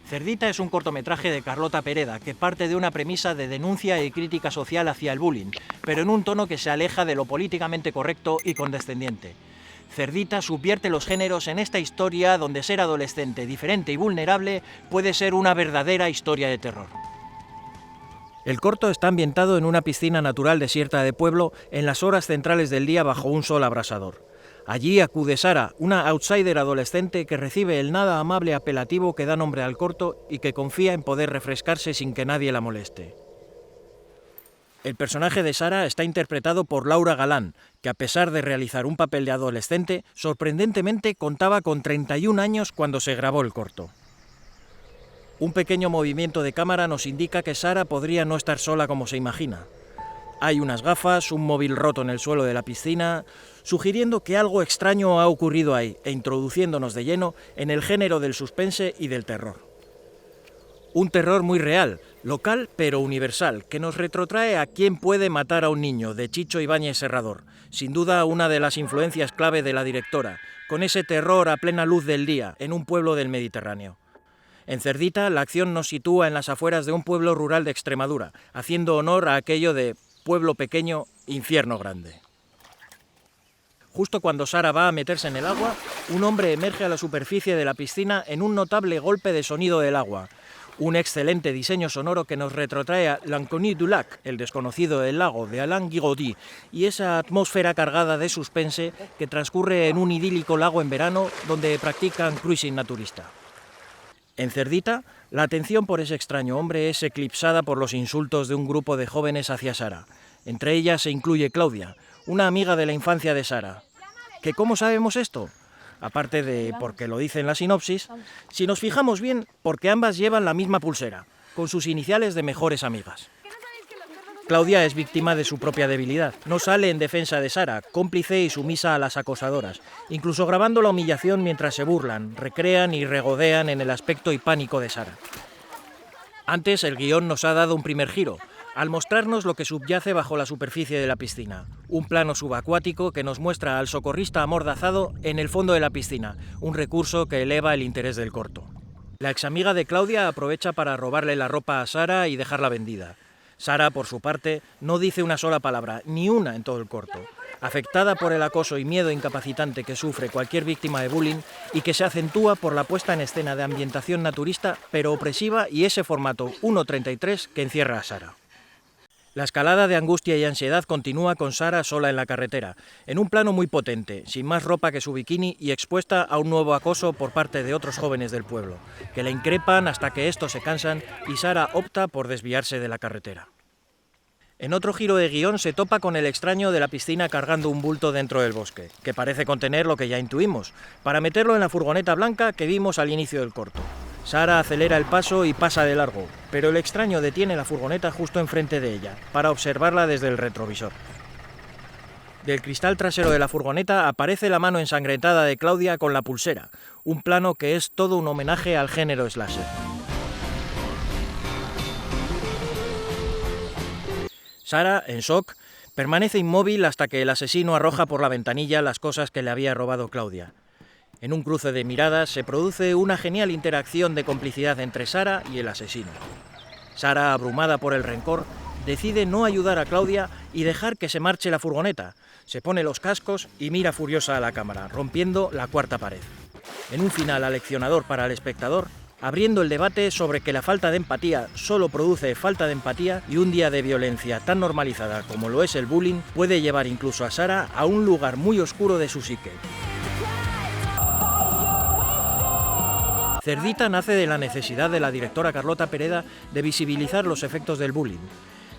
Cerdita es un cortometraje de Carlota Pereda que parte de una premisa de denuncia y crítica social hacia el bullying, pero en un tono que se aleja de lo políticamente correcto y condescendiente. Cerdita subvierte los géneros en esta historia donde ser adolescente, diferente y vulnerable puede ser una verdadera historia de terror. El corto está ambientado en una piscina natural desierta de pueblo en las horas centrales del día bajo un sol abrasador. Allí acude Sara, una outsider adolescente que recibe el nada amable apelativo que da nombre al corto y que confía en poder refrescarse sin que nadie la moleste. El personaje de Sara está interpretado por Laura Galán, que a pesar de realizar un papel de adolescente, sorprendentemente contaba con 31 años cuando se grabó el corto. Un pequeño movimiento de cámara nos indica que Sara podría no estar sola como se imagina. Hay unas gafas, un móvil roto en el suelo de la piscina, sugiriendo que algo extraño ha ocurrido ahí e introduciéndonos de lleno en el género del suspense y del terror. Un terror muy real, local pero universal, que nos retrotrae a Quién puede matar a un niño, de Chicho Ibáñez Serrador, sin duda una de las influencias clave de la directora, con ese terror a plena luz del día, en un pueblo del Mediterráneo. En Cerdita, la acción nos sitúa en las afueras de un pueblo rural de Extremadura, haciendo honor a aquello de pueblo pequeño, infierno grande. Justo cuando Sara va a meterse en el agua, un hombre emerge a la superficie de la piscina en un notable golpe de sonido del agua. Un excelente diseño sonoro que nos retrotrae a L'Inconnu du Lac, el desconocido del lago, de Alain Guiraudie, y esa atmósfera cargada de suspense que transcurre en un idílico lago en verano donde practican cruising naturista. En Cerdita, la atención por ese extraño hombre es eclipsada por los insultos de un grupo de jóvenes hacia Sara. Entre ellas se incluye Claudia, una amiga de la infancia de Sara. ¿Que cómo sabemos esto? Aparte de porque lo dice en la sinopsis, si nos fijamos bien, porque ambas llevan la misma pulsera, con sus iniciales de mejores amigas. Claudia es víctima de su propia debilidad. No sale en defensa de Sara, cómplice y sumisa a las acosadoras, incluso grabando la humillación mientras se burlan, recrean y regodean en el aspecto y pánico de Sara. Antes, el guión nos ha dado un primer giro, al mostrarnos lo que subyace bajo la superficie de la piscina. Un plano subacuático que nos muestra al socorrista amordazado en el fondo de la piscina, un recurso que eleva el interés del corto. La examiga de Claudia aprovecha para robarle la ropa a Sara y dejarla vendida. Sara, por su parte, no dice una sola palabra, ni una en todo el corto. Afectada por el acoso y miedo incapacitante que sufre cualquier víctima de bullying y que se acentúa por la puesta en escena de ambientación naturista, pero opresiva, y ese formato 1:33 que encierra a Sara. La escalada de angustia y ansiedad continúa con Sara sola en la carretera, en un plano muy potente, sin más ropa que su bikini y expuesta a un nuevo acoso por parte de otros jóvenes del pueblo, que la increpan hasta que estos se cansan y Sara opta por desviarse de la carretera. En otro giro de guión se topa con el extraño de la piscina cargando un bulto dentro del bosque, que parece contener lo que ya intuimos, para meterlo en la furgoneta blanca que vimos al inicio del corto. Sara acelera el paso y pasa de largo, pero el extraño detiene la furgoneta justo enfrente de ella, para observarla desde el retrovisor. Del cristal trasero de la furgoneta aparece la mano ensangrentada de Claudia con la pulsera, un plano que es todo un homenaje al género slasher. Sara, en shock, permanece inmóvil hasta que el asesino arroja por la ventanilla las cosas que le había robado Claudia. En un cruce de miradas se produce una genial interacción de complicidad entre Sara y el asesino. Sara, abrumada por el rencor, decide no ayudar a Claudia y dejar que se marche la furgoneta. Se pone los cascos y mira furiosa a la cámara, rompiendo la cuarta pared. En un final aleccionador para el espectador, abriendo el debate sobre que la falta de empatía solo produce falta de empatía y un día de violencia tan normalizada como lo es el bullying puede llevar incluso a Sara a un lugar muy oscuro de su psique. Cerdita nace de la necesidad de la directora Carlota Pereda de visibilizar los efectos del bullying.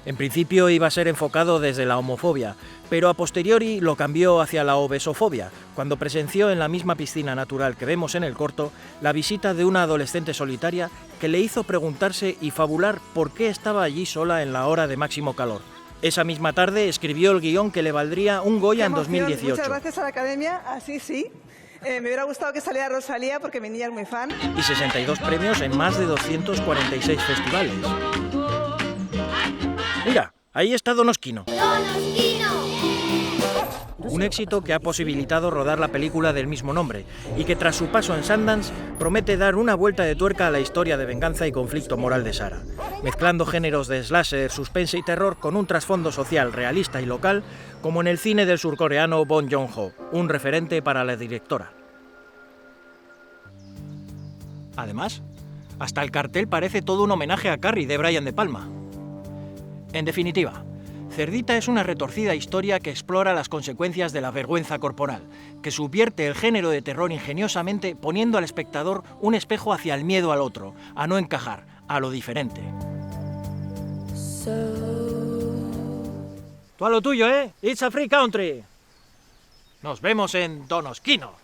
En principio iba a ser enfocado desde la homofobia, pero a posteriori lo cambió hacia la obesofobia, cuando presenció en la misma piscina natural que vemos en el corto la visita de una adolescente solitaria que le hizo preguntarse y fabular por qué estaba allí sola en la hora de máximo calor. Esa misma tarde escribió el guión que le valdría un Goya en 2018. Muchas gracias a la Academia, así sí. Me hubiera gustado que saliera Rosalía porque mi niña es muy fan. Y 62 premios en más de 246 festivales. Mira, ahí está Donosquino. ¡Donosquino! un éxito que ha posibilitado rodar la película del mismo nombre y que tras su paso en Sundance promete dar una vuelta de tuerca a la historia de venganza y conflicto moral de Sarah, mezclando géneros de slasher, suspense y terror con un trasfondo social realista y local, como en el cine del surcoreano Bong Joon-ho, un referente para la directora. Además, hasta el cartel parece todo un homenaje a Carrie de Brian De Palma. En definitiva, Cerdita es una retorcida historia que explora las consecuencias de la vergüenza corporal, que subvierte el género de terror ingeniosamente poniendo al espectador un espejo hacia el miedo al otro, a no encajar, a lo diferente. Tú a lo tuyo, ¿eh? It's a free country. Nos vemos en Donosquinos.